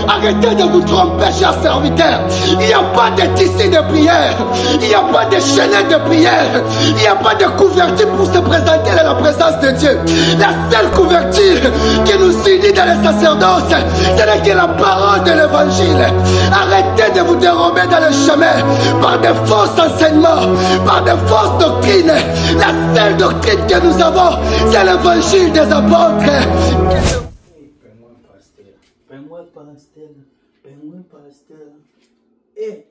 Arrêtez de vous tromper, chers serviteurs. Il n'y a pas de tissu de prière. Il n'y a pas de chaînette de prière. Il n'y a pas de couverture pour se présenter à la présence de Dieu. La seule couverture qui nous unit dans le sacerdoce, c'est que la parole de l'évangile. Arrêtez de vous dérober dans le chemin par de faux enseignements, par de fausses doctrines. La seule doctrine que nous avons, c'est l'évangile des apôtres. Pasteur. Et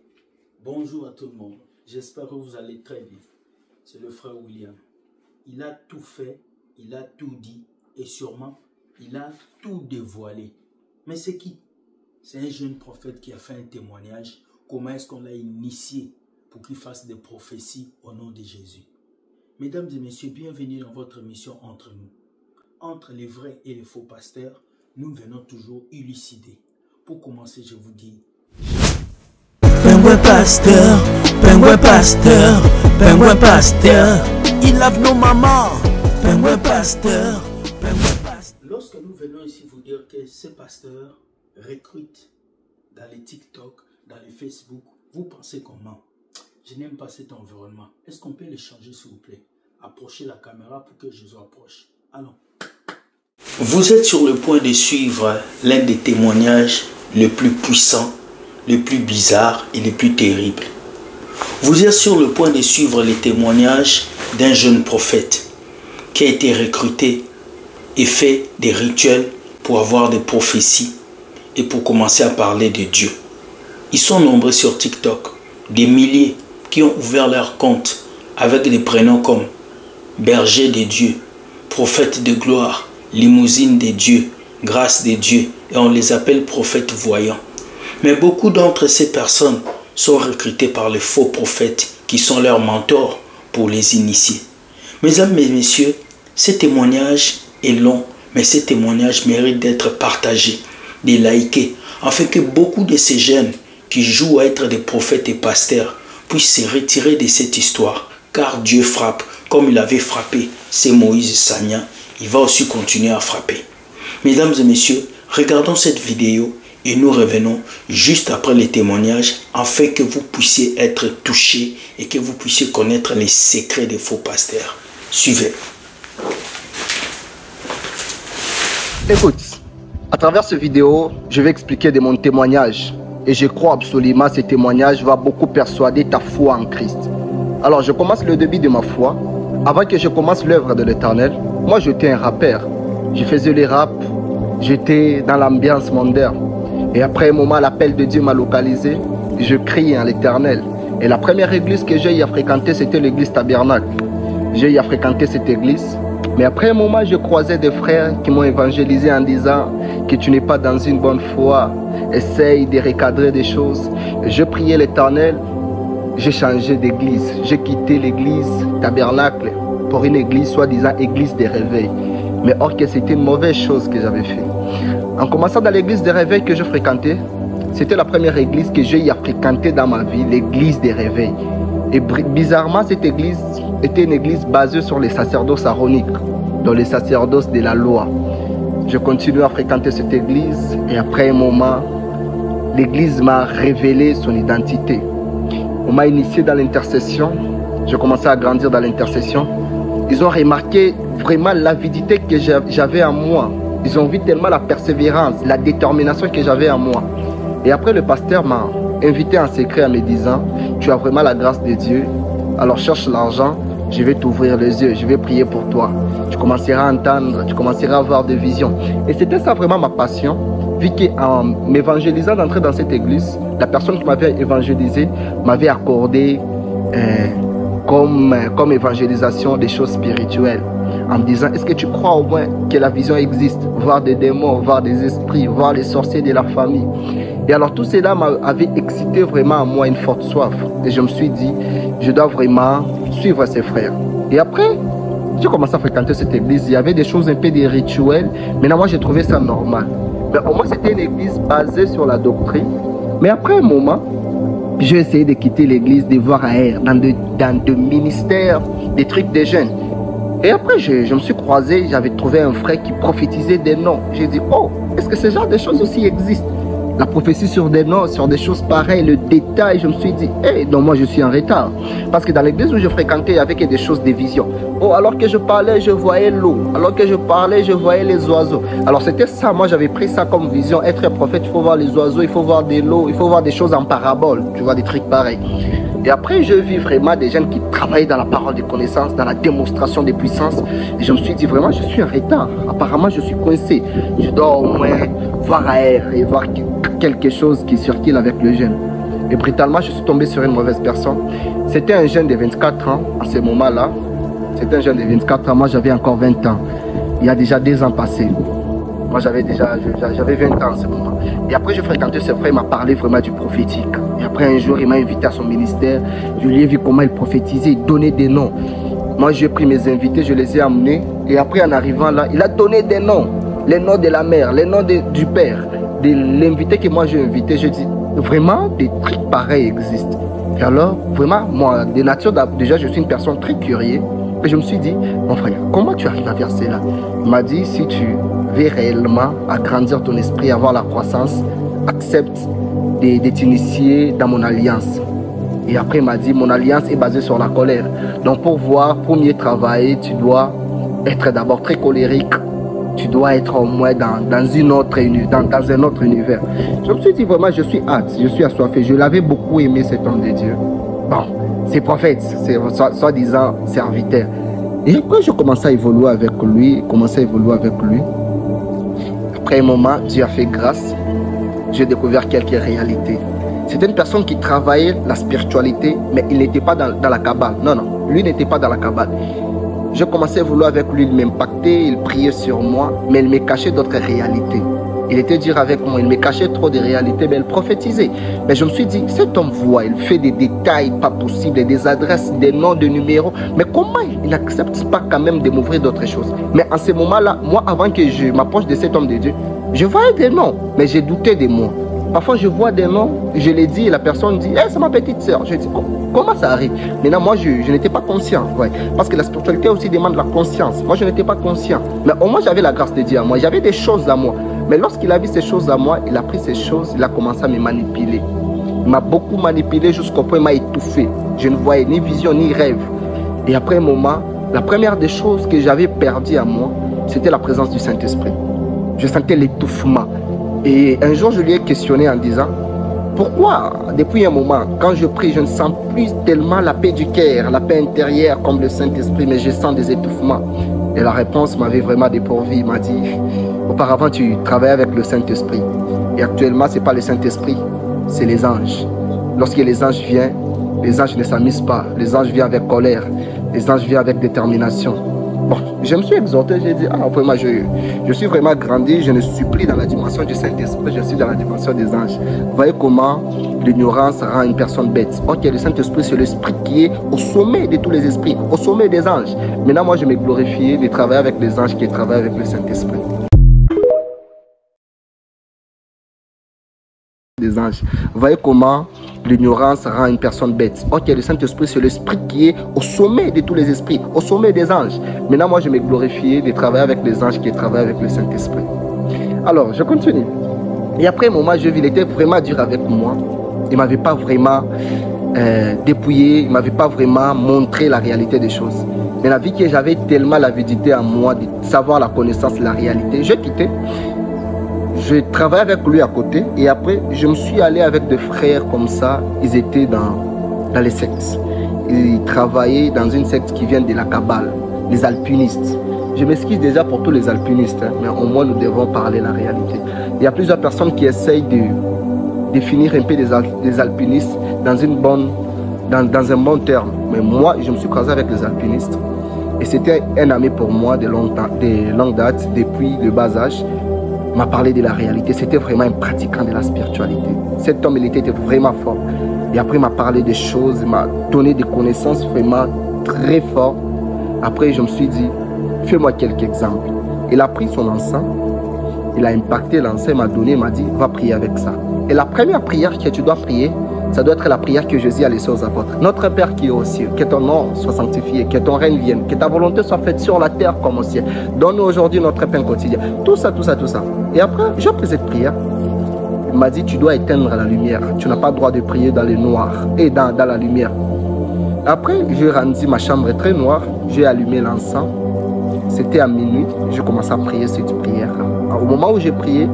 bonjour à tout le monde. J'espère que vous allez très bien. C'est le frère William. Il a tout fait, il a tout dit et sûrement il a tout dévoilé. Mais c'est qui? C'est un jeune prophète qui a fait un témoignage. Comment est-ce qu'on l'a initié pour qu'il fasse des prophéties au nom de Jésus? Mesdames et messieurs, bienvenue dans votre émission Entre nous. Entre les vrais et les faux pasteurs, nous venons toujours élucider. Pour commencer, je vous dis... Pingouin pasteur, pingouin pasteur, pingouin pasteur. Il lave nos mamans. Pingouin pasteur, pingouin pasteur. Lorsque nous venons ici vous dire que ces pasteurs recrutent dans les TikTok, dans les Facebook, vous pensez comment? Je n'aime pas cet environnement. Est-ce qu'on peut les changer s'il vous plaît? Approchez la caméra pour que je vous approche. Allons. Vous êtes sur le point de suivre l'un des témoignages les plus puissants, les plus bizarres et les plus terribles. Vous êtes sur le point de suivre les témoignages d'un jeune prophète qui a été recruté et fait des rituels pour avoir des prophéties et pour commencer à parler de Dieu. Ils sont nombreux sur TikTok, des milliers qui ont ouvert leur compte avec des prénoms comme Berger de Dieu, Prophète de gloire, Limousine de Dieu, Grâce de Dieu, et on les appelle prophètes voyants. Mais beaucoup d'entre ces personnes sont recrutées par les faux prophètes qui sont leurs mentors pour les initier. Mesdames et messieurs, ce témoignage est long, mais ce témoignage mérite d'être partagé, de liker, afin que beaucoup de ces jeunes qui jouent à être des prophètes et pasteurs puissent se retirer de cette histoire, car Dieu frappe comme il avait frappé, c'est Moïse Sagna, il va aussi continuer à frapper. Mesdames et messieurs, regardons cette vidéo et nous revenons juste après les témoignages afin que vous puissiez être touchés et que vous puissiez connaître les secrets des faux pasteurs. Suivez. Écoute, à travers cette vidéo, je vais expliquer de mon témoignage et je crois absolument que ce témoignage va beaucoup persuader ta foi en Christ. Alors, je commence le début de ma foi. Avant que je commence l'œuvre de l'Éternel, moi j'étais un rappeur. Je faisais les rap, j'étais dans l'ambiance mondaine. Et après un moment, l'appel de Dieu m'a localisé. Je criais à l'Éternel. Et la première église que j'ai eu à fréquenter, c'était l'église Tabernacle. J'ai eu à fréquenter cette église. Mais après un moment, je croisais des frères qui m'ont évangélisé en disant que tu n'es pas dans une bonne foi. Essaye de recadrer des choses. Je priais l'Éternel. J'ai changé d'église. J'ai quitté l'église Tabernacle pour une église, soi-disant église des réveils. Mais or que c'était une mauvaise chose que j'avais fait. En commençant dans l'église des réveils que je fréquentais, c'était la première église que j'ai eu à fréquenter dans ma vie, l'église des réveils. Et bizarrement, cette église était une église basée sur les sacerdoces aaroniques, dans les sacerdoces de la loi. Je continue à fréquenter cette église et après un moment, l'église m'a révélé son identité. On m'a initié dans l'intercession, j'ai commencé à grandir dans l'intercession. Ils ont remarqué vraiment l'avidité que j'avais en moi. Ils ont vu tellement la persévérance, la détermination que j'avais en moi. Et après, le pasteur m'a invité en secret en me disant, tu as vraiment la grâce de Dieu, alors cherche l'argent, je vais t'ouvrir les yeux, je vais prier pour toi. Tu commenceras à entendre, tu commenceras à avoir des visions. Et c'était ça vraiment ma passion, vu qu'en m'évangélisant d'entrer dans cette église, la personne qui m'avait évangélisé m'avait accordé comme évangélisation des choses spirituelles. En me disant, est-ce que tu crois au moins que la vision existe? Voir des démons, voir des esprits, voir les sorciers de la famille. Et alors tout cela m'avait excité vraiment en moi une forte soif. Et je me suis dit, je dois vraiment suivre ces frères. Et après, j'ai commencé à fréquenter cette église. Il y avait des choses un peu des rituels. Maintenant, moi, j'ai trouvé ça normal. Mais au moins, c'était une église basée sur la doctrine. Mais après un moment, j'ai essayé de quitter l'église, de voir ailleurs, dans de ministères, des trucs de jeunes. Et après, je me suis croisé, j'avais trouvé un frère qui prophétisait des noms. J'ai dit, oh, est-ce que ce genre de choses aussi existent? La prophétie sur des noms, sur des choses pareilles, le détail, je me suis dit, hey, donc moi je suis en retard. Parce que dans l'église où je fréquentais, il y avait que des choses, des visions. Oh, alors que je parlais, je voyais l'eau. Alors que je parlais, je voyais les oiseaux. Alors c'était ça, moi j'avais pris ça comme vision. Être un prophète, il faut voir les oiseaux, il faut voir de l'eau, il faut voir des choses en parabole. Tu vois, des trucs pareils. Et après, je vis vraiment des jeunes qui travaillent dans la parole de connaissance, dans la démonstration des puissances. Et je me suis dit, vraiment, je suis en retard. Apparemment, je suis coincé. Je dois au moins voir ailleurs et voir quelque chose qui circule avec le jeune. Et brutalement, je suis tombé sur une mauvaise personne. C'était un jeune de 24 ans à ce moment-là. C'était un jeune de 24 ans. Moi, j'avais encore 20 ans. Il y a déjà 2 ans passés. Moi, j'avais 20 ans en ce moment. Et après, je fréquentais ce frère, il m'a parlé vraiment du prophétique. Et après, un jour, il m'a invité à son ministère. Je lui ai vu comment il prophétisait, il donnait des noms. Moi, j'ai pris mes invités, je les ai amenés. Et après, en arrivant là, il a donné des noms. Les noms de la mère, les noms du père. De l'invité que moi, j'ai invité, je dis, vraiment, des trucs pareils existent. Et alors, vraiment, moi, de nature, déjà, je suis une personne très curieuse. Et je me suis dit, mon frère, comment tu arrives à faire cela? Il m'a dit, si tu veux réellement agrandir ton esprit, avoir la croissance, accepte de t'initier dans mon alliance. Et après, il m'a dit, mon alliance est basée sur la colère. Donc, pour voir, mieux travailler, tu dois être d'abord très colérique. Tu dois être au moins dans un autre univers. Je me suis dit, vraiment, je suis hâte, je suis assoiffé. Je l'avais beaucoup aimé, cet homme de Dieu. Bon, c'est prophète, c'est soi-disant serviteur. Et après, je commençais à évoluer avec lui, Après un moment, Dieu a fait grâce. J'ai découvert quelques réalités. C'était une personne qui travaillait la spiritualité, mais il n'était pas dans la cabale. Non, lui n'était pas dans la cabale. Je commençais à évoluer avec lui, il m'impactait, il priait sur moi, mais il me cachait d'autres réalités. Il était dur avec moi, il me cachait trop de réalités, mais il prophétisait. Mais je me suis dit, cet homme voit, il fait des détails pas possibles, des adresses, des noms, des numéros. Mais comment il n'accepte pas quand même de m'ouvrir d'autres choses? Mais en ce moment-là, moi, avant que je m'approche de cet homme de Dieu, je voyais des noms, mais j'ai douté de moi. Parfois, je vois des noms, je les dis, et la personne dit, hey, c'est ma petite sœur. Je dis, comment ça arrive? Maintenant, moi, je n'étais pas conscient. Ouais. Parce que la spiritualité aussi demande la conscience. Moi, je n'étais pas conscient. Mais au moins, j'avais la grâce de Dieu à moi. J'avais des choses à moi. Mais lorsqu'il a vu ces choses à moi, il a pris ces choses, il a commencé à me manipuler. Il m'a beaucoup manipulé jusqu'au point où il m'a étouffé. Je ne voyais ni vision, ni rêve. Et après un moment, la première des choses que j'avais perdues à moi, c'était la présence du Saint-Esprit. Je sentais l'étouffement. Et un jour, je lui ai questionné en disant, pourquoi, depuis un moment, quand je prie, je ne sens plus tellement la paix du cœur, la paix intérieure comme le Saint-Esprit, mais je sens des étouffements. Et la réponse m'avait vraiment dépourvu. Il m'a dit, auparavant, tu travaillais avec le Saint-Esprit. Et actuellement, ce n'est pas le Saint-Esprit, c'est les anges. Lorsque les anges viennent, les anges ne s'amusent pas. Les anges viennent avec colère. Les anges viennent avec détermination. Bon, je me suis exhorté, j'ai dit, vraiment, je suis vraiment grandi, je ne suis plus dans la dimension du Saint-Esprit, je suis dans la dimension des anges. Vous voyez comment l'ignorance rend une personne bête. Ok, le Saint-Esprit, c'est l'esprit qui est au sommet de tous les esprits, au sommet des anges. Maintenant, moi, je me glorifie de travailler avec les anges qui travaillent avec le Saint-Esprit. Des anges. Vous voyez comment l'ignorance rend une personne bête. Ok, le Saint-Esprit, c'est l'esprit qui est au sommet de tous les esprits, au sommet des anges. Maintenant, moi, je me glorifie de travailler avec les anges qui travaillent avec le Saint-Esprit. Alors, je continue. Et après un moment, je vis, il était vraiment dur avec moi. Il ne m'avait pas vraiment dépouillé, il ne m'avait pas vraiment montré la réalité des choses. Mais la vie que j'avais tellement l'avidité à moi de savoir la connaissance, la réalité, j'ai quitté. Je travaillais avec lui à côté et après je me suis allé avec des frères comme ça. Ils étaient dans les sectes. Ils travaillaient dans une secte qui vient de la Kabbale, les alpinistes. Je m'excuse déjà pour tous les alpinistes, hein, mais au moins nous devons parler la réalité. Il y a plusieurs personnes qui essayent de définir un peu les alpinistes dans un bon terme. Mais moi, je me suis croisé avec les alpinistes et c'était un ami pour moi de longue date, depuis le bas âge. Il m'a parlé de la réalité, c'était vraiment un pratiquant de la spiritualité. Cet homme, il était vraiment fort. Et après, il m'a parlé des choses, il m'a donné des connaissances vraiment très fortes. Après, je me suis dit, fais-moi quelques exemples. Il a pris son encens, il a impacté l'encens, il m'a donné, il m'a dit, va prier avec ça. Et la première prière que tu dois prier, ça doit être la prière que Jésus a laissée aux apôtres. Notre Père qui est aux cieux, que ton nom soit sanctifié, que ton règne vienne, que ta volonté soit faite sur la terre comme au ciel. Donne-nous aujourd'hui notre pain quotidien. Tout ça. Et après, j'ai pris cette prière. Il m'a dit, tu dois éteindre la lumière. Tu n'as pas le droit de prier dans le noir et dans la lumière. Après, j'ai rendu ma chambre très noire. J'ai allumé l'encens. C'était à minuit. Je commençais à prier cette prière. Alors, au moment où j'ai prié,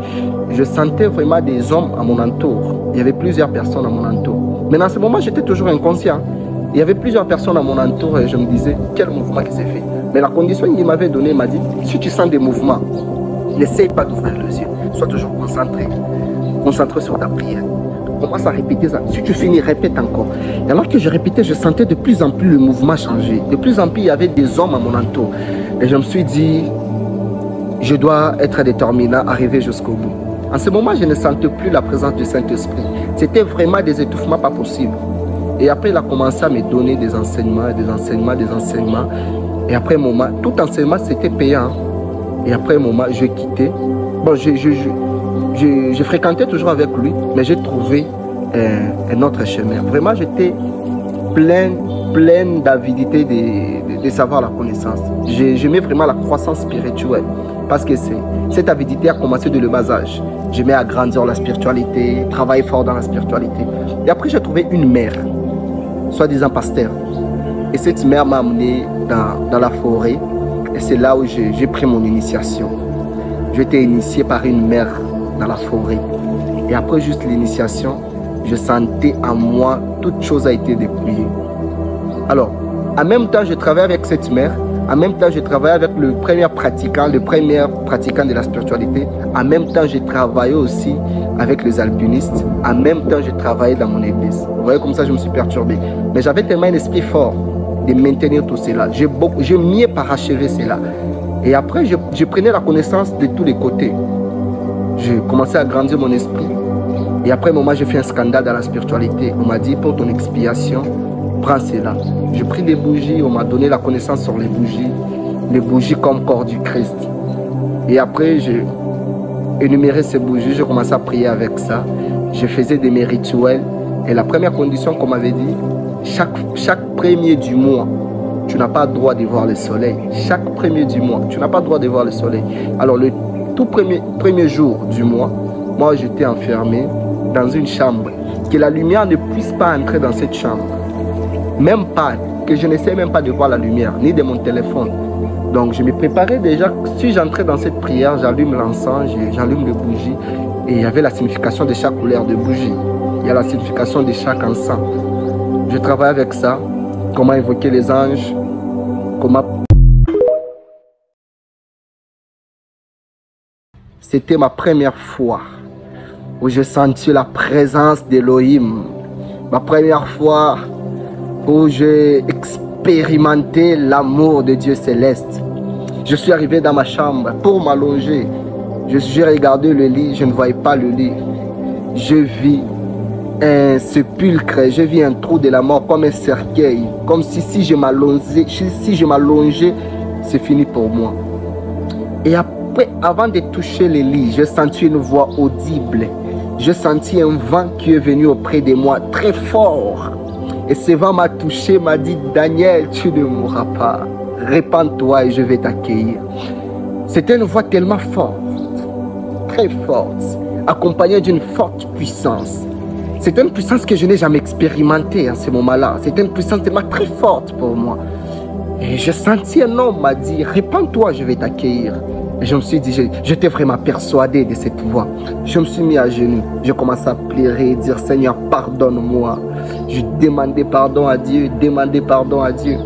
je sentais vraiment des hommes à mon entour. Il y avait plusieurs personnes à mon entour. Mais dans ce moment, j'étais toujours inconscient. Il y avait plusieurs personnes à mon entour et je me disais, quel mouvement qui s'est fait. Mais la condition qu'il m'avait donnée, il m'a dit, si tu sens des mouvements, n'essaye pas d'ouvrir les yeux. Sois toujours concentré. Concentré sur ta prière. Commence à répéter ça. Si tu finis, répète encore. Et alors que je répétais, je sentais de plus en plus le mouvement changer. De plus en plus, il y avait des hommes à mon entour. Et je me suis dit, je dois être déterminant, arriver jusqu'au bout. En ce moment, je ne sentais plus la présence du Saint-Esprit. C'était vraiment des étouffements pas possibles. Et après, il a commencé à me donner des enseignements, des enseignements, des enseignements. Et après un moment, tout enseignement, c'était payant. Et après un moment, je quittais. Bon, je fréquentais toujours avec lui, mais j'ai trouvé un autre chemin. Vraiment, j'étais plein d'avidité de savoir la connaissance. J'aimais vraiment la croissance spirituelle. Parce que cette avidité a commencé de le bas âge. J'aimais agrandir la spiritualité, travailler fort dans la spiritualité. Et après, j'ai trouvé une mère, soi-disant pasteur. Et cette mère m'a amené dans la forêt. Et c'est là où j'ai pris mon initiation. J'ai été initié par une mère dans la forêt. Et après juste l'initiation, je sentais en moi, toute chose a été dépouillée. Alors, en même temps, je travaillais avec cette mère. En même temps, je travaillais avec le premier pratiquant de la spiritualité. En même temps, je travaillais aussi avec les alpinistes. En même temps, je travaillais dans mon église. Vous voyez, comme ça, je me suis perturbé. Mais j'avais tellement un esprit fort de maintenir tout cela. J'ai mieux parachevé cela. Et après, je prenais la connaissance de tous les côtés. Je commençais à grandir mon esprit. Et après un moment, j'ai fait un scandale dans la spiritualité. On m'a dit, pour ton expiation, prends cela. J'ai pris des bougies, on m'a donné la connaissance sur les bougies comme corps du Christ. Et après, j'ai énuméré ces bougies, j'ai commencé à prier avec ça. Je faisais mes rituels. Et la première condition qu'on m'avait dit, chaque premier du mois, tu n'as pas le droit de voir le soleil. Chaque premier du mois, tu n'as pas le droit de voir le soleil. Alors, le tout premier jour du mois, moi, j'étais enfermé dans une chambre. Que la lumière ne puisse pas entrer dans cette chambre. Même pas, que je n'essaie même pas de voir la lumière, ni de mon téléphone. Donc, je me préparais déjà. Si j'entrais dans cette prière, j'allume l'encens, j'allume les bougies. Et il y avait la signification de chaque couleur de bougie. Il y a la signification de chaque encens. Je travaille avec ça. Comment évoquer les anges. Comment... C'était ma première fois où j'ai senti la présence d'Elohim. Ma première fois où j'ai expérimenté l'amour de Dieu céleste. Je suis arrivé dans ma chambre pour m'allonger. J'ai regardé le lit, je ne voyais pas le lit. Je vis un sépulcre, je vis un trou de la mort comme un cercueil. Comme si je m'allongeais, c'est fini pour moi. Et après, avant de toucher le lit, j'ai senti une voix audible. J'ai senti un vent qui est venu auprès de moi, très fort. Et ce vent m'a touché, m'a dit, Daniel, tu ne mourras pas. Répands-toi et je vais t'accueillir. C'était une voix tellement forte, très forte, accompagnée d'une forte puissance. C'était une puissance que je n'ai jamais expérimentée à ce moment-là. C'était une puissance tellement très forte pour moi. Et j'ai senti un homme m'a dit, répands-toi, je vais t'accueillir. Et je me suis dit, j'étais vraiment persuadé de cette voix. Je me suis mis à genoux. Je commençais à pleurer, dire, Seigneur, pardonne-moi. Je demandais pardon à Dieu, demandais pardon à Dieu.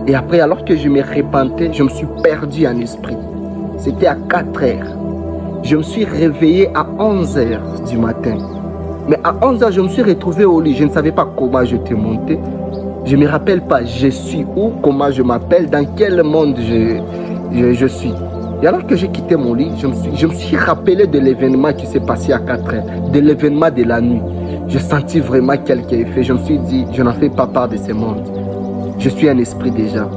Et après, alors que je me repentais, je me suis perdu en esprit. C'était à 4 heures. Je me suis réveillé à 11 heures du matin. Mais à 11 heures, je me suis retrouvé au lit. Je ne savais pas comment j'étais monté. Je ne me rappelle pas, je suis où, comment je m'appelle, dans quel monde je suis. Et alors que j'ai quitté mon lit, je me suis rappelé de l'événement qui s'est passé à 4 heures, de l'événement de la nuit. J'ai senti vraiment quelqu'un fait. Je me suis dit, je n'en fais pas part de ce monde. Je suis un esprit déjà.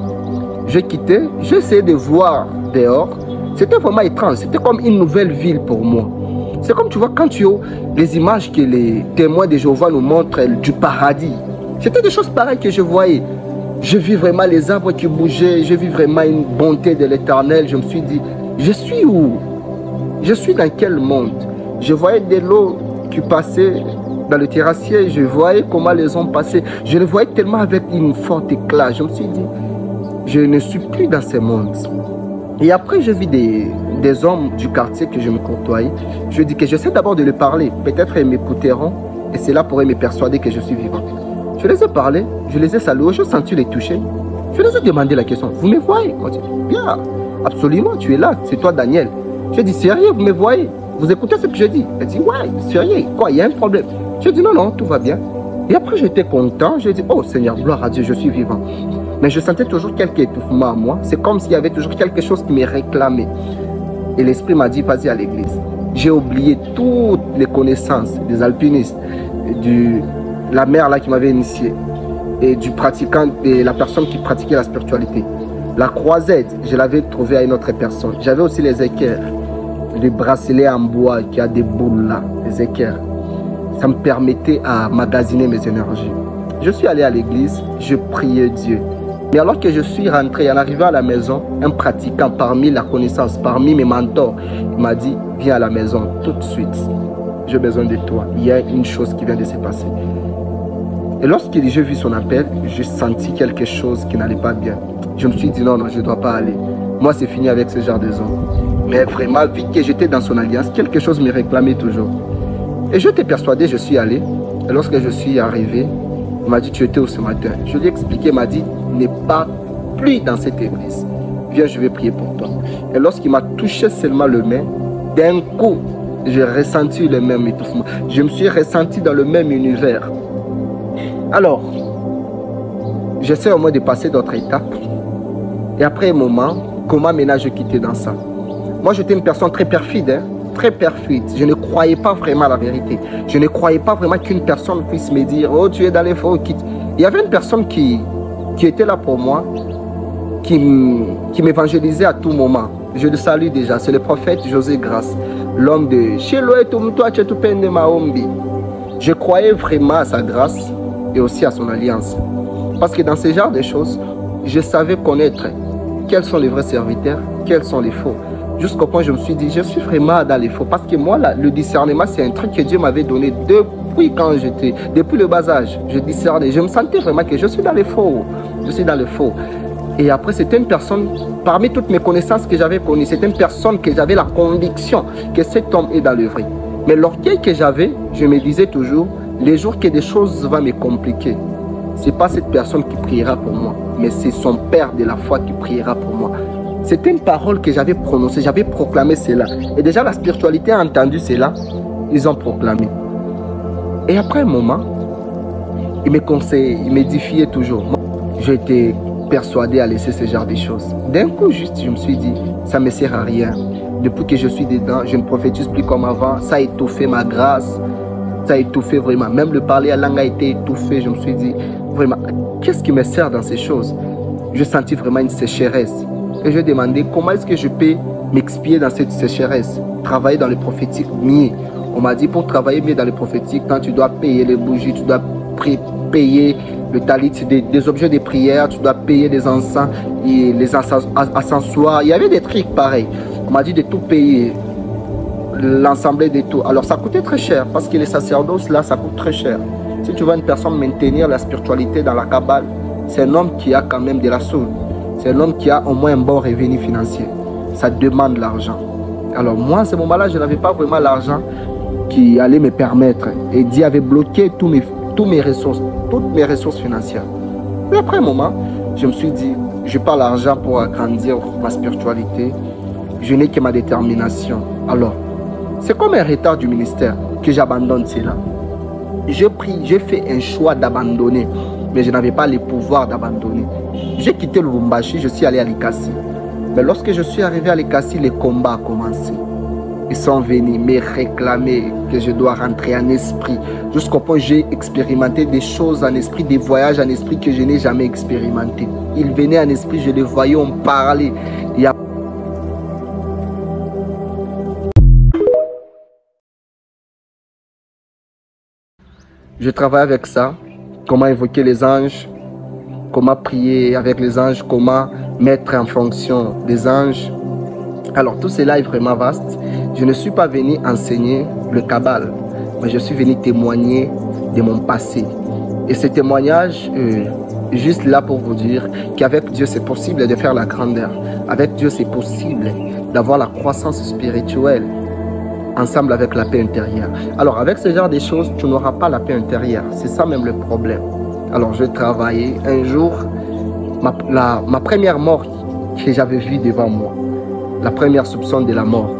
J'ai quitté, j'ai essayé de voir dehors. C'était vraiment étrange, c'était comme une nouvelle ville pour moi. C'est comme tu vois, quand tu as les images que les témoins de Jéhovah nous montrent du paradis. C'était des choses pareilles que je voyais. Je vis vraiment les arbres qui bougeaient, je vis vraiment une bonté de l'Éternel. Je me suis dit, je suis où? Je suis dans quel monde? Je voyais de l'eau qui passaient dans le terrassier, je voyais comment les hommes passaient. Je les voyais tellement avec une forte éclat. Je me suis dit, je ne suis plus dans ce monde. Et après, je vis des hommes du quartier que je me côtoyais. Je dis que j'essaie d'abord de les parler. Peut-être ils m'écouteront et cela pourrait me persuader que je suis vivant. Je les ai parlé, je les ai salués, j'ai senti les toucher. Je les ai demandé la question, vous me voyez? On dit, bien, absolument, tu es là, c'est toi Daniel. Je dis, sérieux, vous me voyez? Vous écoutez ce que je dis? Elle dit, ouais, sérieux, quoi, il y a un problème? Je dis, non, non, tout va bien. Et après, j'étais content, j'ai dit, oh Seigneur, gloire à Dieu, je suis vivant. Mais je sentais toujours quelques étouffements à moi. C'est comme s'il y avait toujours quelque chose qui me réclamait. Et l'Esprit m'a dit, vas-y à l'église. J'ai oublié toutes les connaissances des alpinistes, la mère là qui m'avait initié, et du pratiquant, et la personne qui pratiquait la spiritualité. La croisette, je l'avais trouvée à une autre personne. J'avais aussi les équerres, les bracelets en bois qui a des boules là, les équerres. Ça me permettait à magasiner mes énergies. Je suis allé à l'église, je priais Dieu. Mais alors que je suis rentré, en arrivant à la maison, un pratiquant parmi la connaissance, parmi mes mentors, il m'a dit, viens à la maison tout de suite. J'ai besoin de toi. Il y a une chose qui vient de se passer. Et lorsque j'ai vu son appel, j'ai senti quelque chose qui n'allait pas bien. Je me suis dit, non, non, je ne dois pas aller. Moi, c'est fini avec ce genre de hommes. Mais vraiment, vu que j'étais dans son alliance, quelque chose me réclamait toujours. Et je t'ai persuadé, je suis allé. Et lorsque je suis arrivé, il m'a dit, tu étais où ce matin? Je lui ai expliqué, il m'a dit, n'est pas plus dans cette église. Viens, je vais prier pour toi. Et lorsqu'il m'a touché seulement le main, d'un coup, j'ai ressenti le même étouffement. Je me suis ressenti dans le même univers. Alors, j'essaie au moins de passer d'autres étapes. Et après un moment, comment maintenant je quittais dans ça? Moi, j'étais une personne très perfide, hein? Très perfide. Je ne croyais pas vraiment à la vérité. Je ne croyais pas vraiment qu'une personne puisse me dire, oh, tu es dans les faux, quitte. Il y avait une personne qui était là pour moi, qui m'évangélisait à tout moment. Je le salue déjà, c'est le prophète José Grasse, l'homme de Maombi. Je croyais vraiment à sa grâce et aussi à son alliance. Parce que dans ce genre de choses, je savais connaître quels sont les vrais serviteurs, quels sont les faux. Jusqu'au point où je me suis dit, je suis vraiment dans les faux. Parce que moi, là, le discernement, c'est un truc que Dieu m'avait donné depuis le bas âge. Je discernais, je me sentais vraiment que je suis dans les faux. Je suis dans les faux. Et après, c'était une personne, parmi toutes mes connaissances que j'avais connues, c'était une personne que j'avais la conviction que cet homme est dans le vrai. Mais l'orgueil que j'avais, je me disais toujours, les jours que des choses vont me compliquer, ce n'est pas cette personne qui priera pour moi, mais c'est son père de la foi qui priera pour moi. C'était une parole que j'avais prononcée, j'avais proclamé cela. Et déjà la spiritualité a entendu cela, ils ont proclamé. Et après un moment, il me conseillait, il m'édifiait toujours. J'étais persuadé à laisser ce genre de choses. D'un coup, juste, je me suis dit, ça ne me sert à rien. Depuis que je suis dedans, je ne prophétise plus comme avant. Ça a étouffé ma grâce. Ça a étouffé vraiment. Même le parler à langue a été étouffé. Je me suis dit, vraiment, qu'est-ce qui me sert dans ces choses? Je sentis vraiment une sécheresse. Et je demandais, comment est-ce que je peux m'expier dans cette sécheresse? Travailler dans le prophétique mieux. On m'a dit, pour travailler mieux dans le prophétique, quand tu dois payer les bougies, tu dois payer le talit, des objets de prière, tu dois payer les encens, et les ascensoirs. Il y avait des trucs pareils. On m'a dit de tout payer, l'ensemble de tout. Alors ça coûtait très cher, parce que les sacerdoces là, ça coûte très cher. Si tu veux une personne maintenir la spiritualité dans la Kabbale, c'est un homme qui a quand même de la soul. C'est un homme qui a au moins un bon revenu financier. Ça demande l'argent. Alors moi, à ce moment-là, je n'avais pas vraiment l'argent qui allait me permettre. Et Dieu avait bloqué toutes mes ressources financières. Et après un moment, je me suis dit, je n'ai pas l'argent pour agrandir ma spiritualité. Je n'ai que ma détermination. Alors, c'est comme un retard du ministère que j'abandonne cela. J'ai fait un choix d'abandonner, mais je n'avais pas le pouvoir d'abandonner. J'ai quitté le Lubumbashi, je suis allé à Likasi. Mais lorsque je suis arrivé à Likasi, le combat a commencé. Ils sont venus me réclamer que je dois rentrer en esprit. Jusqu'au point où j'ai expérimenté des choses en esprit, des voyages en esprit que je n'ai jamais expérimenté. Ils venaient en esprit, je les voyais, on parlait. Je travaille avec ça, comment évoquer les anges, comment prier avec les anges, comment mettre en fonction des anges. Alors tout cela est vraiment vaste. Je ne suis pas venu enseigner le Kabbale. mais je suis venu témoigner de mon passé. Et ce témoignage, juste là pour vous dire qu'avec Dieu, c'est possible de faire la grandeur. Avec Dieu, c'est possible d'avoir la croissance spirituelle ensemble avec la paix intérieure. Alors, avec ce genre de choses, tu n'auras pas la paix intérieure. C'est ça même le problème. Alors, je travaillais. Un jour, ma première mort que j'avais vue devant moi, la première soupçon de la mort.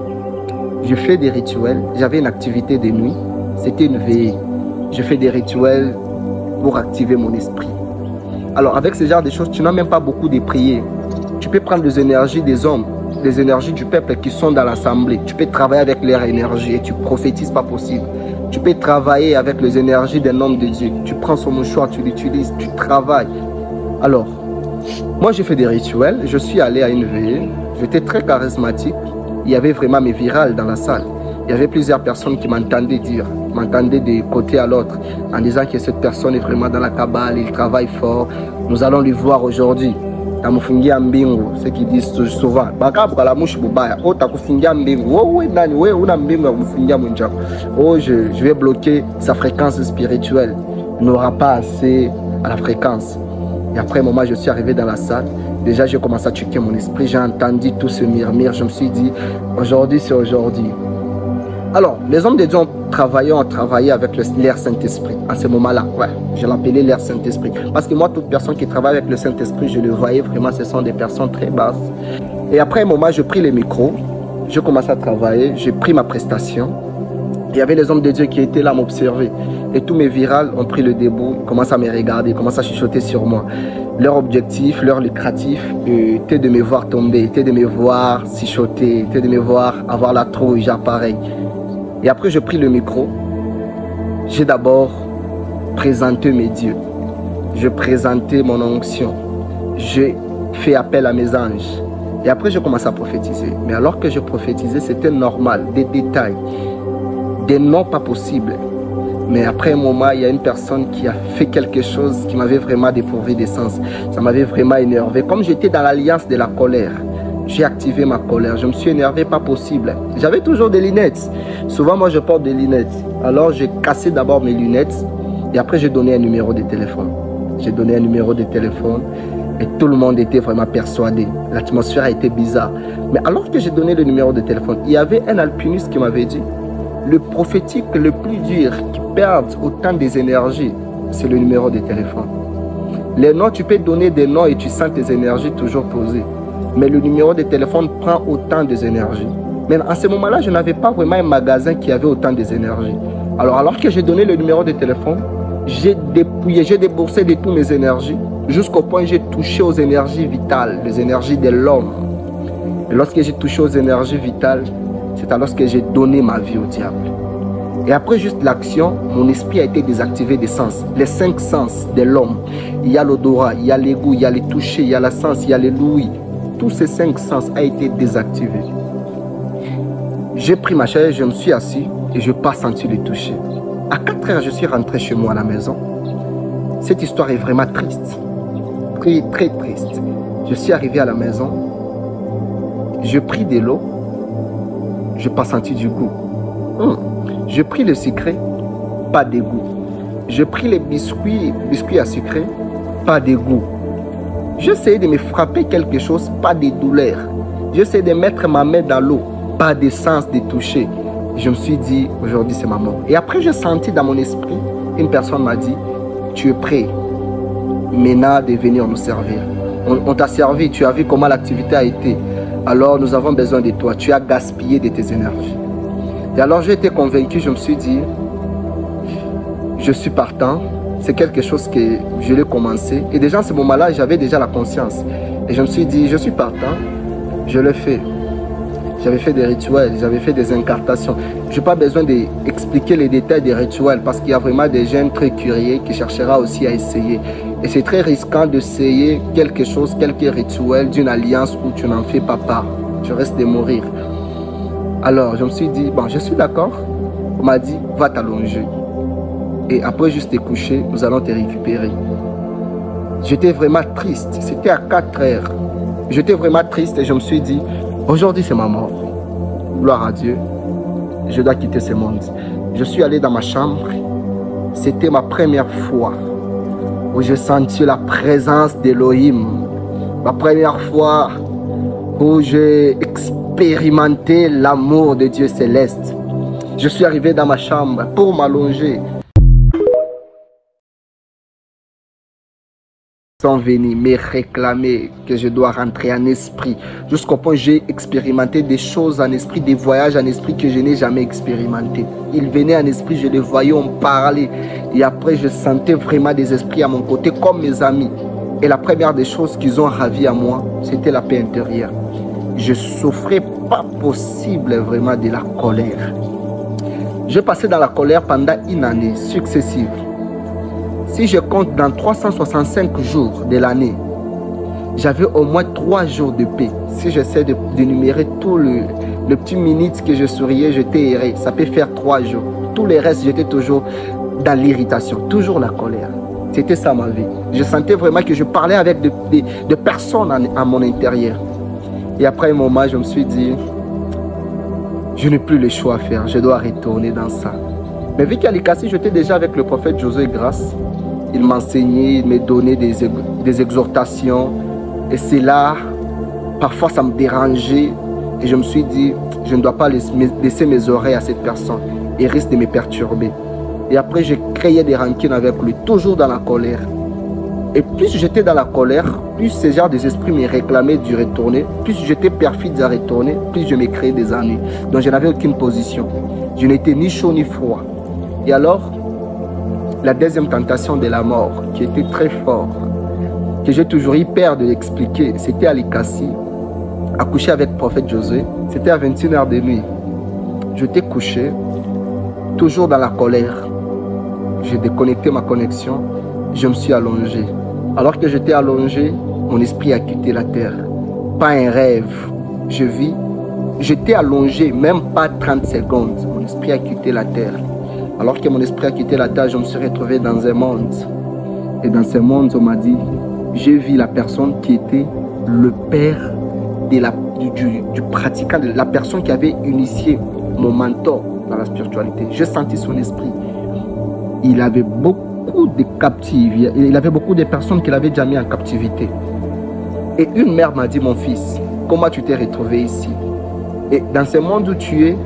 Je fais des rituels. J'avais une activité de nuit. C'était une veillée. Je fais des rituels pour activer mon esprit. Alors, avec ce genre de choses, tu n'as même pas beaucoup de prier. Tu peux prendre les énergies des hommes, les énergies du peuple qui sont dans l'assemblée. Tu peux travailler avec leur énergie et tu prophétises pas possible. Tu peux travailler avec les énergies d'un homme de Dieu. Tu prends son mouchoir, tu l'utilises, tu travailles. Alors, moi, j'ai fait des rituels. Je suis allé à une veillée. J'étais très charismatique. Il y avait vraiment mes virales dans la salle. Il y avait plusieurs personnes qui m'entendaient dire, m'entendaient de côté à l'autre, en disant que cette personne est vraiment dans la cabale, il travaille fort. Nous allons lui voir aujourd'hui. Ceux qui disent souvent, oh, je vais bloquer sa fréquence spirituelle. Il n'aura pas assez à la fréquence. Et après un moment, je suis arrivé dans la salle. Déjà, j'ai commencé à checker mon esprit. J'ai entendu tout ce murmure. Je me suis dit, aujourd'hui, c'est aujourd'hui. Alors, les hommes de Dieu ont travaillé avec l'air Saint-Esprit. À ce moment-là, ouais, je l'appelais l'air Saint-Esprit. Parce que moi, toute personne qui travaille avec le Saint-Esprit, je le voyais vraiment, ce sont des personnes très basses. Et après un moment, je pris les micros. Je commençais à travailler. J'ai pris ma prestation. Il y avait les hommes de Dieu qui étaient là à m'observer. Et tous mes virales ont pris le debout, commencent à me regarder, commencent à chuchoter sur moi. Leur objectif, leur lucratif était de me voir tomber, était de me voir chuchoter, était de me voir avoir la trouille, genre pareil. Et après, j'ai pris le micro. J'ai d'abord présenté mes dieux. Je présentais mon onction. J'ai fait appel à mes anges. Et après, je commençais à prophétiser. Mais alors que je prophétisais, c'était normal, des détails, des noms pas possibles. Mais après un moment, il y a une personne qui a fait quelque chose qui m'avait vraiment dépourvu d'essence. Ça m'avait vraiment énervé. Comme j'étais dans l'alliance de la colère, j'ai activé ma colère. Je me suis énervé, pas possible. J'avais toujours des lunettes. Souvent, moi, je porte des lunettes. Alors, j'ai cassé d'abord mes lunettes. Et après, j'ai donné un numéro de téléphone. J'ai donné un numéro de téléphone. Et tout le monde était vraiment persuadé. L'atmosphère a été bizarre. Mais alors que j'ai donné le numéro de téléphone, il y avait un alpiniste qui m'avait dit, le prophétique le plus dur qui perd autant des énergies, c'est le numéro de téléphone. Les noms, tu peux donner des noms et tu sens tes énergies toujours posées. Mais le numéro de téléphone prend autant des énergies. Mais à ce moment-là, je n'avais pas vraiment un magasin qui avait autant des énergies. Alors que j'ai donné le numéro de téléphone, j'ai dépouillé, j'ai déboursé de toutes mes énergies, jusqu'au point où j'ai touché aux énergies vitales, les énergies de l'homme. Et lorsque j'ai touché aux énergies vitales, c'est alors que j'ai donné ma vie au diable. Et après juste l'action, mon esprit a été désactivé des sens. Les 5 sens de l'homme. Il y a l'odorat, il y a les goûts, il y a les touchés, il y a la sens, il y a les l'ouïe. Tous ces 5 sens ont été désactivés. J'ai pris ma chaise, je me suis assis et je n'ai pas senti le toucher. À 4 heures, je suis rentré chez moi à la maison. Cette histoire est vraiment triste. Très, très triste. Je suis arrivé à la maison. Je pris de l'eau. Je n'ai pas senti du goût. Je pris le sucré, pas de goût. Je pris les biscuits à sucré, pas de goût. J'essayais de me frapper quelque chose, pas de douleur. J'essayais de mettre ma main dans l'eau, pas de sens de toucher. Je me suis dit, aujourd'hui c'est ma mort. Et après, j'ai senti dans mon esprit, une personne m'a dit, tu es prêt maintenant de venir nous servir. On t'a servi, tu as vu comment l'activité a été. Alors nous avons besoin de toi, tu as gaspillé de tes énergies. Et alors j'ai été convaincu, je me suis dit, je suis partant, c'est quelque chose que je l'ai commencé. Et déjà à ce moment-là, j'avais déjà la conscience. Et je me suis dit, je suis partant, je le fais. J'avais fait des rituels, j'avais fait des incartations. Je n'ai pas besoin d'expliquer les détails des rituels parce qu'il y a vraiment des jeunes très curieux qui cherchera aussi à essayer. Et c'est très risquant d'essayer quelque chose, quelques rituels d'une alliance où tu n'en fais pas part. Tu risques de mourir. Alors, je me suis dit, bon, je suis d'accord. On m'a dit, va t'allonger. Et après juste te coucher, nous allons te récupérer. J'étais vraiment triste. C'était à 4 heures. J'étais vraiment triste et je me suis dit, aujourd'hui c'est ma mort. Gloire à Dieu. Je dois quitter ce monde. je suis allé dans ma chambre. C'était ma première fois où j'ai senti la présence d'Elohim. Ma première fois où j'ai expérimenté l'amour de Dieu céleste. Je suis arrivé dans ma chambre pour m'allonger. Ils sont venus me réclamer que je dois rentrer en esprit. Jusqu'au point où j'ai expérimenté des choses en esprit, des voyages en esprit que je n'ai jamais expérimenté. Ils venaient en esprit, je les voyais, on parlait. Et après, je sentais vraiment des esprits à mon côté comme mes amis. Et la première des choses qu'ils ont ravi à moi, c'était la paix intérieure. Je souffrais pas possible vraiment de la colère. J'ai passé dans la colère pendant une année successive. Si je compte dans 365 jours de l'année, j'avais au moins 3 jours de paix. Si j'essaie d'énumérer tout le petit minute que je souriais, j'étais erré. Ça peut faire 3 jours. Tous les restes, j'étais toujours dans l'irritation, toujours la colère. C'était ça ma vie. Je sentais vraiment que je parlais avec de personnes à mon intérieur. Et après un moment, je me suis dit, je n'ai plus le choix à faire. Je dois retourner dans ça. Mais vu qu'à l'Ikasi, j'étais déjà avec le prophète Josué Grasse. Il m'enseignait, il me donnait des exhortations. Et c'est là, parfois ça me dérangeait. Et je me suis dit, je ne dois pas laisser mes oreilles à cette personne. Il risque de me perturber. Et après, j'ai créé des rancines avec lui, toujours dans la colère. Et plus j'étais dans la colère, plus ces genres des esprits me réclamaient de retourner. Plus j'étais perfide à retourner, plus je me créais des ennuis. Donc je n'avais aucune position. Je n'étais ni chaud ni froid. Et alors, la deuxième tentation de la mort, qui était très forte, que j'ai toujours eu peur de l'expliquer, c'était à l'Ikasi, à coucher avec le prophète Josué. C'était à 21h de nuit. J'étais couché, toujours dans la colère. J'ai déconnecté ma connexion, je me suis allongé. Alors que j'étais allongé, mon esprit a quitté la terre. Pas un rêve. Je vis, j'étais allongé, même pas 30 secondes. Mon esprit a quitté la terre. Alors que mon esprit a quitté la terre, je me suis retrouvé dans un monde. Et dans ce monde, on m'a dit, j'ai vu la personne qui était le père du pratiquant, de la personne qui avait initié mon mentor dans la spiritualité. J'ai senti son esprit. Il avait beaucoup de captifs. Il avait beaucoup de personnes qu'il avait déjà mis en captivité. Et une mère m'a dit, mon fils, comment tu t'es retrouvé ici? Et dans ce monde où tu es,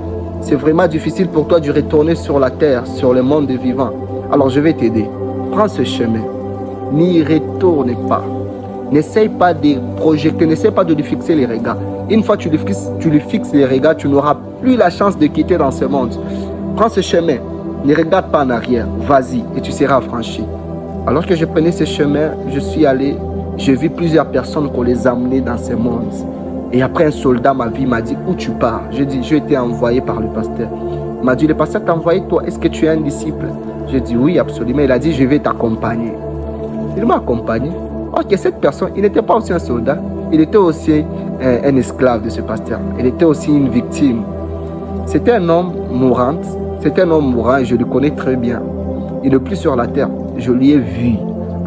c'est vraiment difficile pour toi de retourner sur la terre, sur le monde des vivants. Alors je vais t'aider. Prends ce chemin. N'y retourne pas. N'essaye pas de projeter, n'essaye pas de lui fixer les regards. Une fois que tu lui fixes les regards, tu n'auras plus la chance de quitter dans ce monde. Prends ce chemin. Ne regarde pas en arrière. Vas-y et tu seras affranchi. Alors que je prenais ce chemin, je suis allé, j'ai vu plusieurs personnes qu'on les amenait dans ce monde. Et après, un soldat m'a dit, où tu pars? Je dis, j'ai été envoyé par le pasteur. Il m'a dit, le pasteur t'a envoyé toi, est-ce que tu es un disciple? J'ai dit, oui, absolument. Il a dit, je vais t'accompagner. Il m'a accompagné. Ok, cette personne, il n'était pas aussi un soldat, il était aussi un esclave de ce pasteur. Il était aussi une victime. C'était un homme mourant. C'était un homme mourant et je le connais très bien. Il n'est plus sur la terre. Je l'ai vu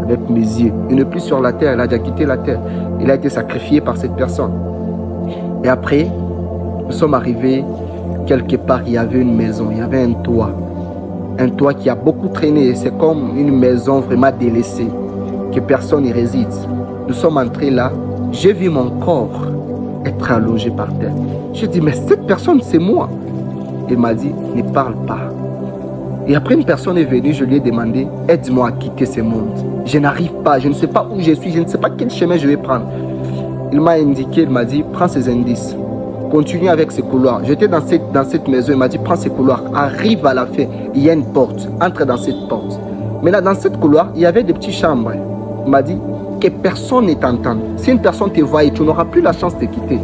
avec mes yeux. Il n'est plus sur la terre. Il a déjà quitté la terre. Il a été sacrifié par cette personne. Et après, nous sommes arrivés quelque part. Il y avait une maison. Il y avait un toit. Un toit qui a beaucoup traîné. C'est comme une maison vraiment délaissée. Que personne n'y réside. Nous sommes entrés là. J'ai vu mon corps être allongé par terre. J'ai dit, mais cette personne, c'est moi. Il m'a dit, ne parle pas. Et après, une personne est venue, je lui ai demandé, aide-moi à quitter ce monde. Je n'arrive pas, je ne sais pas où je suis, je ne sais pas quel chemin je vais prendre. Il m'a indiqué, il m'a dit, prends ces indices. Continue avec ce couloir. J'étais dans cette maison, il m'a dit, prends ce couloir. Arrive à la fin, il y a une porte. Entre dans cette porte. Mais là, dans cette couloir, il y avait des petites chambres. Il m'a dit, que personne ne t'entende. Si une personne te voit, tu n'auras plus la chance de quitter.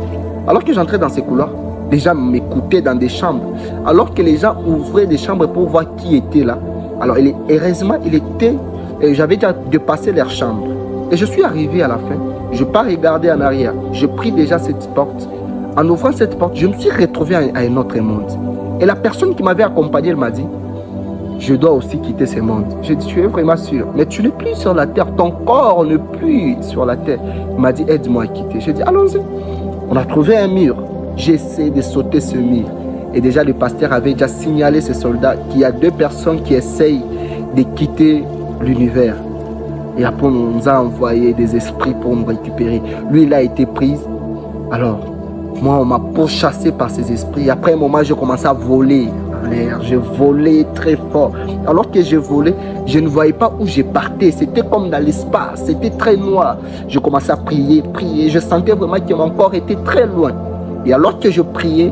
Alors que j'entrais dans ce couloir, les gens m'écoutaient dans des chambres. Alors que les gens ouvraient des chambres pour voir qui était là. Alors, heureusement, j'avais déjà dépassé leur chambre. Et je suis arrivé à la fin. Je n'ai pas regardé en arrière. Je pris déjà cette porte. En ouvrant cette porte, je me suis retrouvé à un autre monde. Et la personne qui m'avait accompagné, elle m'a dit, je dois aussi quitter ce monde. J'ai dit, tu es vraiment sûr? Mais tu n'es plus sur la terre. Ton corps n'est plus sur la terre. Il m'a dit, aide-moi à quitter. J'ai dit, allons-y. On a trouvé un mur. J'essaie de sauter ce mur. Et déjà, le pasteur avait déjà signalé ces soldats qu'il y a 2 personnes qui essayent de quitter l'univers. Et après, on nous a envoyé des esprits pour nous récupérer. Lui, il a été pris. Alors, moi, on m'a pourchassé par ces esprits. Après un moment, j'ai commencé à voler en l'air. J'ai volé très fort. Alors que j'ai volé, je ne voyais pas où je partais. C'était comme dans l'espace. C'était très noir. Je commençais à prier, prier. Je sentais vraiment que mon corps était très loin. Et alors que je priais,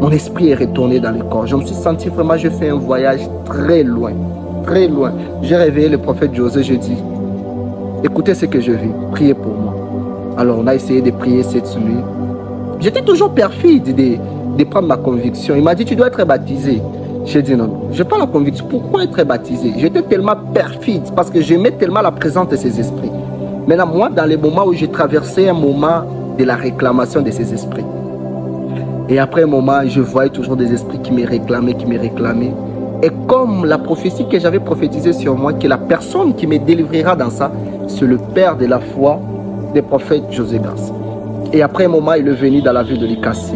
mon esprit est retourné dans le corps. Je me suis senti vraiment, je fais un voyage très loin. Très loin. J'ai réveillé le prophète José. Je dis, écoutez ce que je vis. Priez pour moi. Alors, on a essayé de prier cette nuit. J'étais toujours perfide de prendre ma conviction. Il m'a dit, tu dois être baptisé. J'ai dit non, je n'ai pas la conviction. Pourquoi être baptisé? J'étais tellement perfide parce que j'aimais tellement la présence de ces esprits. Maintenant, moi, dans les moments où j'ai traversé un moment de la réclamation de ces esprits. Et après un moment, je voyais toujours des esprits qui me réclamaient, Et comme la prophétie que j'avais prophétisée sur moi, que la personne qui me délivrera dans ça, c'est le père de la foi des prophètes José Garcia. Et après un moment, il est venu dans la ville de Likasi.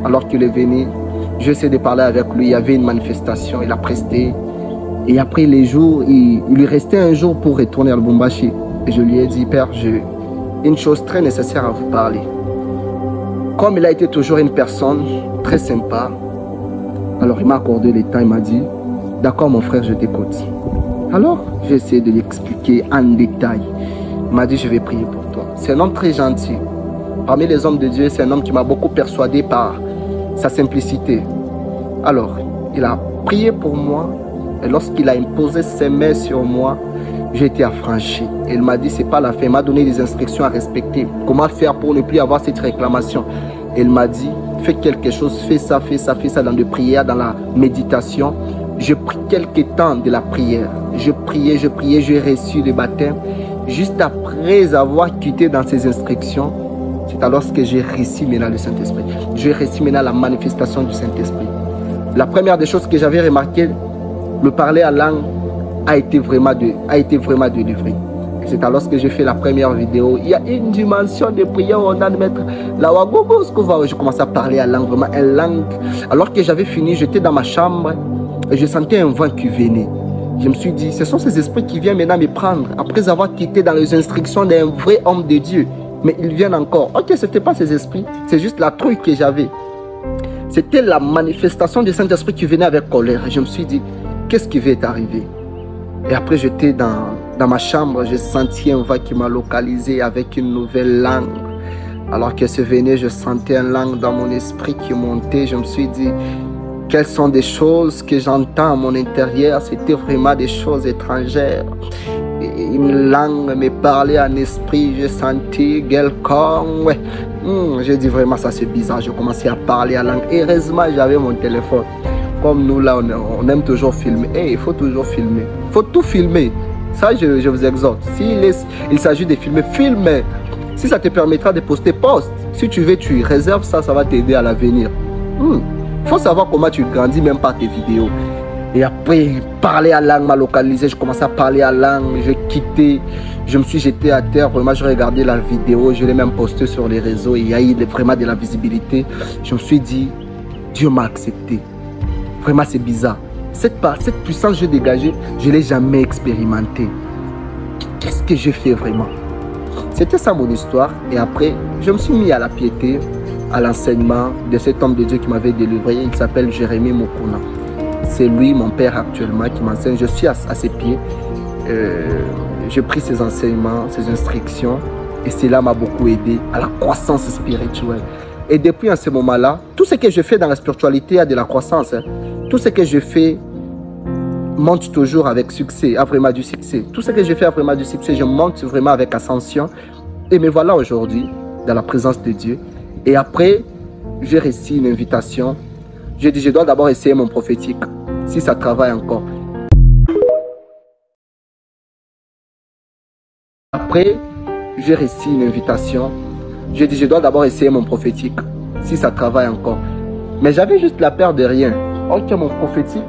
Alors qu'il est venu, j'ai essayé de parler avec lui. Il y avait une manifestation, il a presté. Et après les jours, il lui restait un jour pour retourner à Lubumbashi. Et je lui ai dit, Père, j'ai une chose très nécessaire à vous parler. Comme il a été toujours une personne très sympa, alors il m'a accordé le temps, il m'a dit, d'accord mon frère, je t'écoute. Alors, j'ai essayé de lui expliquer en détail. Il m'a dit, je vais prier pour toi. C'est un homme très gentil. Parmi les hommes de Dieu, c'est un homme qui m'a beaucoup persuadé par sa simplicité. Alors, il a prié pour moi. Et lorsqu'il a imposé ses mains sur moi, j'ai été affranchi. Et il m'a dit, c'est pas la fin. Il m'a donné des instructions à respecter. Comment faire pour ne plus avoir cette réclamation. Et il m'a dit, fais quelque chose, fais ça dans des prières, dans la méditation. Je pris quelques temps de la prière. Je priais, j'ai reçu le baptême. Juste après avoir quitté dans ces instructions, c'est alors que j'ai reçu maintenant le Saint-Esprit. J'ai reçu maintenant la manifestation du Saint-Esprit. La première des choses que j'avais remarqué, le parler à langue a été vraiment délivré. C'est alors que j'ai fait la première vidéo. Il y a une dimension de prière où on a de mettre la wagogo. Je commence à parler à langue, vraiment une langue. Alors que j'avais fini, j'étais dans ma chambre et je sentais un vent qui venait. Je me suis dit, ce sont ces esprits qui viennent maintenant me prendre après avoir quitté dans les instructions d'un vrai homme de Dieu. Mais ils viennent encore. Ok, ce n'était pas ces esprits, c'est juste la trouille que j'avais. C'était la manifestation du Saint-Esprit qui venait avec colère. Et je me suis dit, qu'est-ce qui va t'arriver? Et après, j'étais dans ma chambre, j'ai senti un vent qui m'a localisé avec une nouvelle langue. Alors que ce venait, je sentais une langue dans mon esprit qui montait. Je me suis dit, quelles sont des choses que j'entends à mon intérieur? C'était vraiment des choses étrangères. Une langue me parlait en esprit, j'ai senti quelqu'un. Ouais. J'ai dit vraiment ça c'est bizarre. Je commençais à parler en langue. Heureusement j'avais mon téléphone. Comme nous là on aime toujours filmer. Il faut toujours filmer. Il faut tout filmer. Ça je vous exhorte. Il s'agit de filmer, filme. Si ça te permettra de poster, poste. Si tu veux, tu réserves ça, ça va t'aider à l'avenir. Il faut savoir comment tu grandis même par tes vidéos. Et après, parler à langue m'a localisé. Je commençais à parler à langue. J'ai quitté. Je me suis jeté à terre. Vraiment, je regardais la vidéo. Je l'ai même posté sur les réseaux. Il y a eu vraiment de la visibilité. Je me suis dit, Dieu m'a accepté. Vraiment, c'est bizarre. Cette puissance que j'ai dégagée, je ne l'ai jamais expérimentée. Qu'est-ce que j'ai fait vraiment? C'était ça mon histoire. Et après, je me suis mis à la piété, à l'enseignement de cet homme de Dieu qui m'avait délivré. Il s'appelle Jérémie Mokuna. C'est lui, mon père actuellement, qui m'enseigne. Je suis à ses pieds. J'ai pris ses enseignements, ses instructions. Et cela m'a beaucoup aidé à la croissance spirituelle. Et depuis à ce moment-là, tout ce que je fais dans la spiritualité a de la croissance. Tout ce que je fais monte toujours avec succès, a vraiment du succès. Tout ce que je fais a vraiment du succès. Je monte vraiment avec ascension. Et me voilà aujourd'hui dans la présence de Dieu. Et après, j'ai reçu une invitation. J'ai dit, je dois d'abord essayer mon prophétique, si ça travaille encore. Après, j'ai reçu une invitation. J'ai dit, je dois d'abord essayer mon prophétique, si ça travaille encore. Mais j'avais juste la peur de rien. Or que mon prophétique,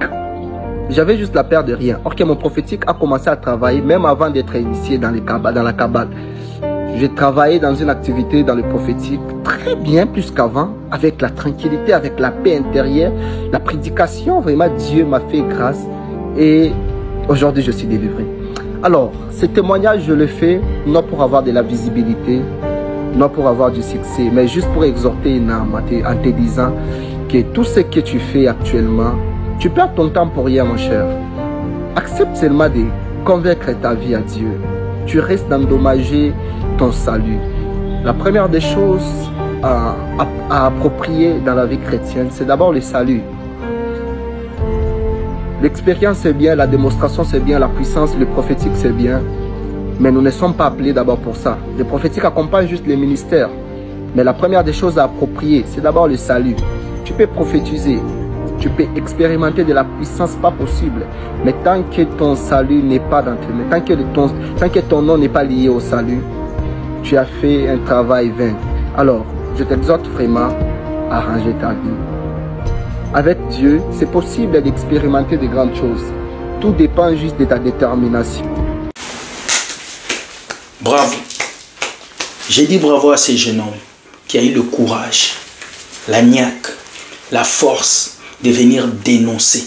j'avais juste la peur de rien. Or que mon prophétique a commencé à travailler, même avant d'être initié dans la Kabbale. J'ai travaillé dans une activité dans le prophétique très bien plus qu'avant, avec la tranquillité, avec la paix intérieure, la prédication. Vraiment, Dieu m'a fait grâce et aujourd'hui, je suis délivré. Alors, ce témoignage, je le fais non pour avoir de la visibilité, non pour avoir du succès, mais juste pour exhorter une âme en te disant que tout ce que tu fais actuellement, tu perds ton temps pour rien, mon cher. Accepte seulement de convaincre ta vie à Dieu. Tu restes d'endommager ton salut. La première des choses à approprier dans la vie chrétienne, c'est d'abord le salut. L'expérience c'est bien, la démonstration c'est bien, la puissance, le prophétique c'est bien. Mais nous ne sommes pas appelés d'abord pour ça. Le prophétique accompagne juste les ministères. Mais la première des choses à approprier, c'est d'abord le salut. Tu peux prophétiser, tu peux expérimenter de la puissance, pas possible. Mais tant que ton salut n'est pas dans tes mains, tant que ton nom n'est pas lié au salut, tu as fait un travail vain. Alors, je t'exhorte vraiment à ranger ta vie. Avec Dieu, c'est possible d'expérimenter de grandes choses. Tout dépend juste de ta détermination. Bravo. J'ai dit bravo à ce jeune homme qui a eu le courage, la niaque, la force de venir dénoncer,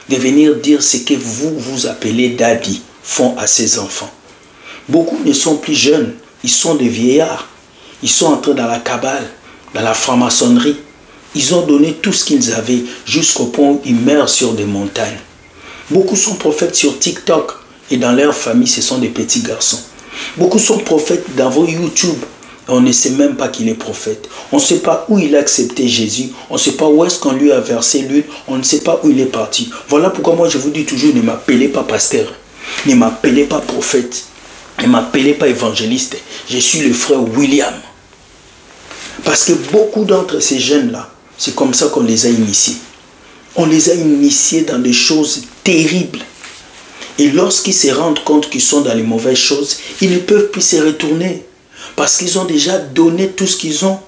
de venir dire ce que vous appelez daddy font à ses enfants. Beaucoup ne sont plus jeunes, ils sont des vieillards. Ils sont entrés dans la cabale, dans la franc-maçonnerie. Ils ont donné tout ce qu'ils avaient jusqu'au point où ils meurent sur des montagnes. Beaucoup sont prophètes sur TikTok et dans leur famille, ce sont des petits garçons. Beaucoup sont prophètes dans vos YouTube. On ne sait même pas qu'il est prophète. On ne sait pas où il a accepté Jésus. On ne sait pas où est-ce qu'on lui a versé l'huile. On ne sait pas où il est parti. Voilà pourquoi moi je vous dis toujours, ne m'appelez pas pasteur. Ne m'appelez pas prophète. Ne m'appelez pas évangéliste. Je suis le frère William. Parce que beaucoup d'entre ces jeunes-là, c'est comme ça qu'on les a initiés. On les a initiés dans des choses terribles. Et lorsqu'ils se rendent compte qu'ils sont dans les mauvaises choses, ils ne peuvent plus se retourner. Parce qu'ils ont déjà donné tout ce qu'ils ont.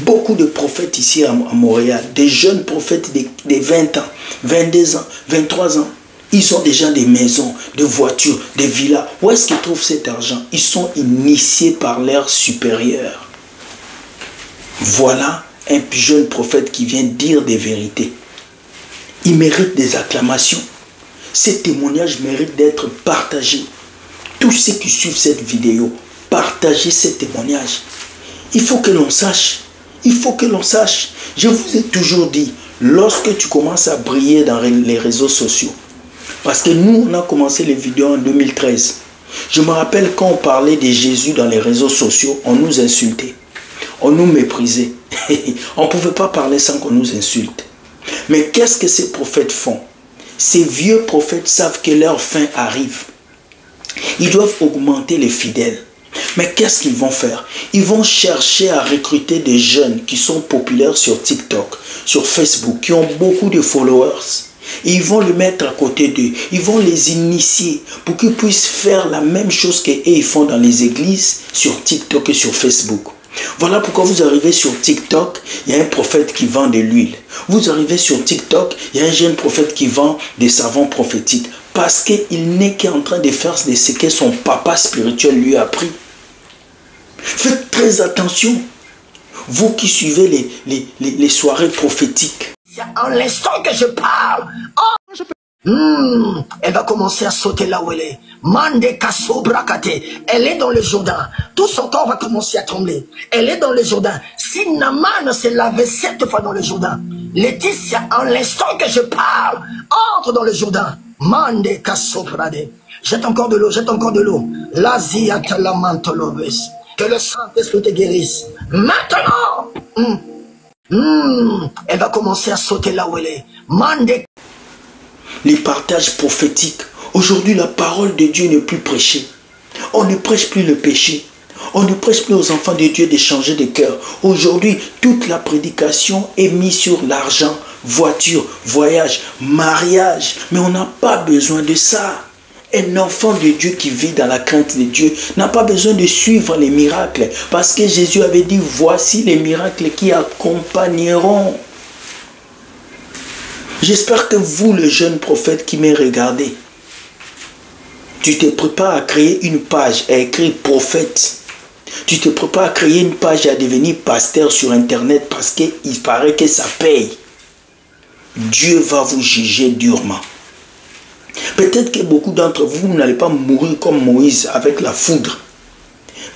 Beaucoup de prophètes ici à Montréal, des jeunes prophètes de 20 ans, 22 ans, 23 ans, ils ont déjà des maisons, des voitures, des villas. Où est-ce qu'ils trouvent cet argent? Ils sont initiés par leurs supérieurs. Voilà un jeune prophète qui vient dire des vérités. Il mérite des acclamations. Ces témoignages méritent d'être partagés. Tous ceux qui suivent cette vidéo, partagez ces témoignages. Il faut que l'on sache. Il faut que l'on sache. Je vous ai toujours dit, lorsque tu commences à briller dans les réseaux sociaux, parce que nous, on a commencé les vidéos en 2013. Je me rappelle quand on parlait de Jésus dans les réseaux sociaux, on nous insultait. On nous méprisait. On ne pouvait pas parler sans qu'on nous insulte. Mais qu'est-ce que ces prophètes font? Ces vieux prophètes savent que leur fin arrive. Ils doivent augmenter les fidèles. Mais qu'est-ce qu'ils vont faire? Ils vont chercher à recruter des jeunes qui sont populaires sur TikTok, sur Facebook, qui ont beaucoup de followers. Et ils vont les mettre à côté d'eux. Ils vont les initier pour qu'ils puissent faire la même chose qu'ils font dans les églises, sur TikTok et sur Facebook. Voilà pourquoi vous arrivez sur TikTok, il y a un prophète qui vend de l'huile. Vous arrivez sur TikTok, il y a un jeune prophète qui vend des savons prophétiques. Parce qu'il n'est qu'en train de faire ce que son papa spirituel lui a appris. Faites très attention. Vous qui suivez les soirées prophétiques. En l'instant que je parle, elle va commencer à sauter là où elle est. Mande Kasso Brakate. Elle est dans le Jourdain. Tout son corps va commencer à trembler. Elle est dans le Jourdain. Si Naman s'est lavé 7 fois dans le Jourdain, Laetitia, en l'instant que je parle, entre dans le Jourdain. Mande Kasso Brade. Jette encore de l'eau, jette encore de l'eau. L'Asia Talamantolobes. Que le Saint-Esprit te guérisse. Maintenant! Elle va commencer à sauter là où elle est. Mande. Les partages prophétiques. Aujourd'hui, la parole de Dieu n'est plus prêchée. On ne prêche plus le péché. On ne prêche plus aux enfants de Dieu de changer de cœur. Aujourd'hui, toute la prédication est mise sur l'argent, voiture, voyage, mariage. Mais on n'a pas besoin de ça. Un enfant de Dieu qui vit dans la crainte de Dieu n'a pas besoin de suivre les miracles. Parce que Jésus avait dit, voici les miracles qui accompagneront. J'espère que vous, le jeune prophète qui m'est regardé, tu te prépares à créer une page, à écrire prophète. Tu te prépares à créer une page et à devenir pasteur sur Internet parce qu'il paraît que ça paye. Dieu va vous juger durement. Peut-être que beaucoup d'entre vous n'allez pas mourir comme Moïse avec la foudre.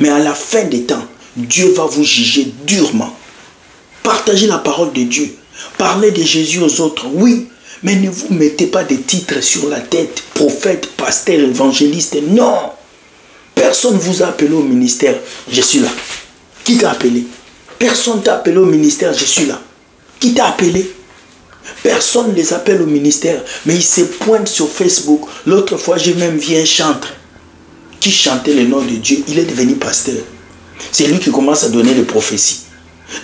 Mais à la fin des temps, Dieu va vous juger durement. Partagez la parole de Dieu. Parlez de Jésus aux autres, oui. Mais ne vous mettez pas des titres sur la tête. Prophète, pasteur, évangéliste. Non. Personne ne vous a appelé au ministère. Je suis là. Qui t'a appelé? Personne ne t'a appelé au ministère. Je suis là. Qui t'a appelé? Personne ne les appelle au ministère. Mais ils se pointent sur Facebook. L'autre fois, j'ai même vu un chanteur qui chantait le nom de Dieu. Il est devenu pasteur. C'est lui qui commence à donner des prophéties.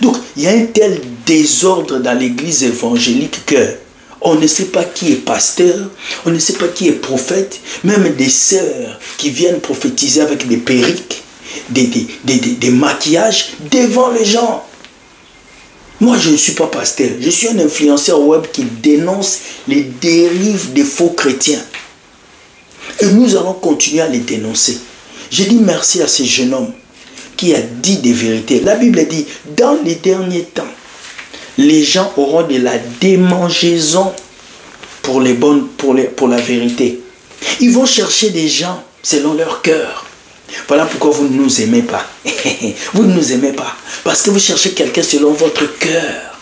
Donc, il y a un tel désordre dans l'église évangélique que on ne sait pas qui est pasteur, on ne sait pas qui est prophète, même des sœurs qui viennent prophétiser avec des perruques, des maquillages devant les gens. Moi, je ne suis pas pasteur, je suis un influenceur web qui dénonce les dérives des faux chrétiens. Et nous allons continuer à les dénoncer. Je dis merci à ce jeune homme qui a dit des vérités. La Bible dit, dans les derniers temps, les gens auront de la démangeaison pour la vérité. Ils vont chercher des gens selon leur cœur. Voilà pourquoi vous ne nous aimez pas. Vous ne nous aimez pas. Parce que vous cherchez quelqu'un selon votre cœur.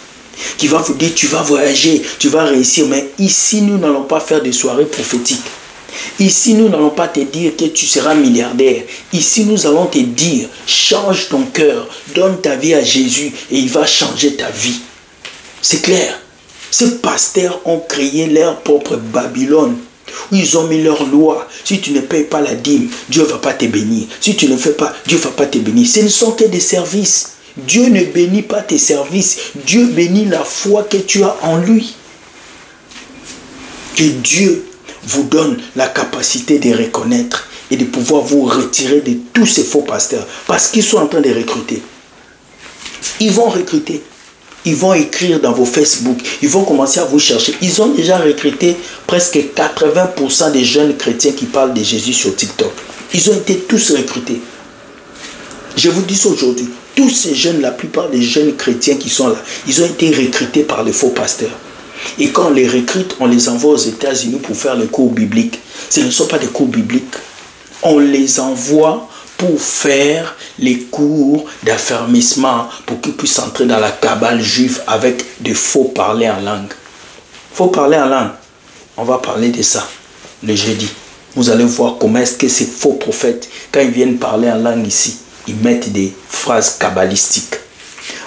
Qui va vous dire, tu vas voyager, tu vas réussir. Mais ici, nous n'allons pas faire des soirées prophétiques. Ici, nous n'allons pas te dire que tu seras milliardaire. Ici, nous allons te dire, change ton cœur, donne ta vie à Jésus et il va changer ta vie. C'est clair. Ces pasteurs ont créé leur propre Babylone, où ils ont mis leur loi. Si tu ne payes pas la dîme, Dieu ne va pas te bénir. Si tu ne fais pas, Dieu ne va pas te bénir. Ce ne sont que des services. Dieu ne bénit pas tes services. Dieu bénit la foi que tu as en lui. Que Dieu vous donne la capacité de reconnaître et de pouvoir vous retirer de tous ces faux pasteurs. Parce qu'ils sont en train de recruter. Ils vont recruter. Ils vont écrire dans vos Facebook. Ils vont commencer à vous chercher. Ils ont déjà recruté presque 80% des jeunes chrétiens qui parlent de Jésus sur TikTok. Ils ont été tous recrutés. Je vous dis ça aujourd'hui. Tous ces jeunes, la plupart des jeunes chrétiens qui sont là, ils ont été recrutés par les faux pasteurs. Et quand on les recrute, on les envoie aux États-Unis pour faire les cours bibliques. Ce ne sont pas des cours bibliques. On les envoie pour faire les cours d'affermissement, pour qu'ils puissent entrer dans la cabale juive avec des faux parler en langue. Faux parler en langue. On va parler de ça le jeudi. Vous allez voir comment est-ce que ces faux prophètes, quand ils viennent parler en langue ici, ils mettent des phrases kabbalistiques.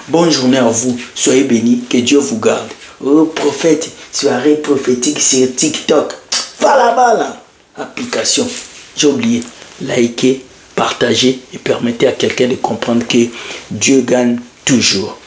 Bonne journée à vous. Soyez bénis. Que Dieu vous garde. Oh prophète, soirée prophétique sur TikTok. Va là-bas là. Application. J'ai oublié. Likez, partagez et permettez à quelqu'un de comprendre que Dieu gagne toujours.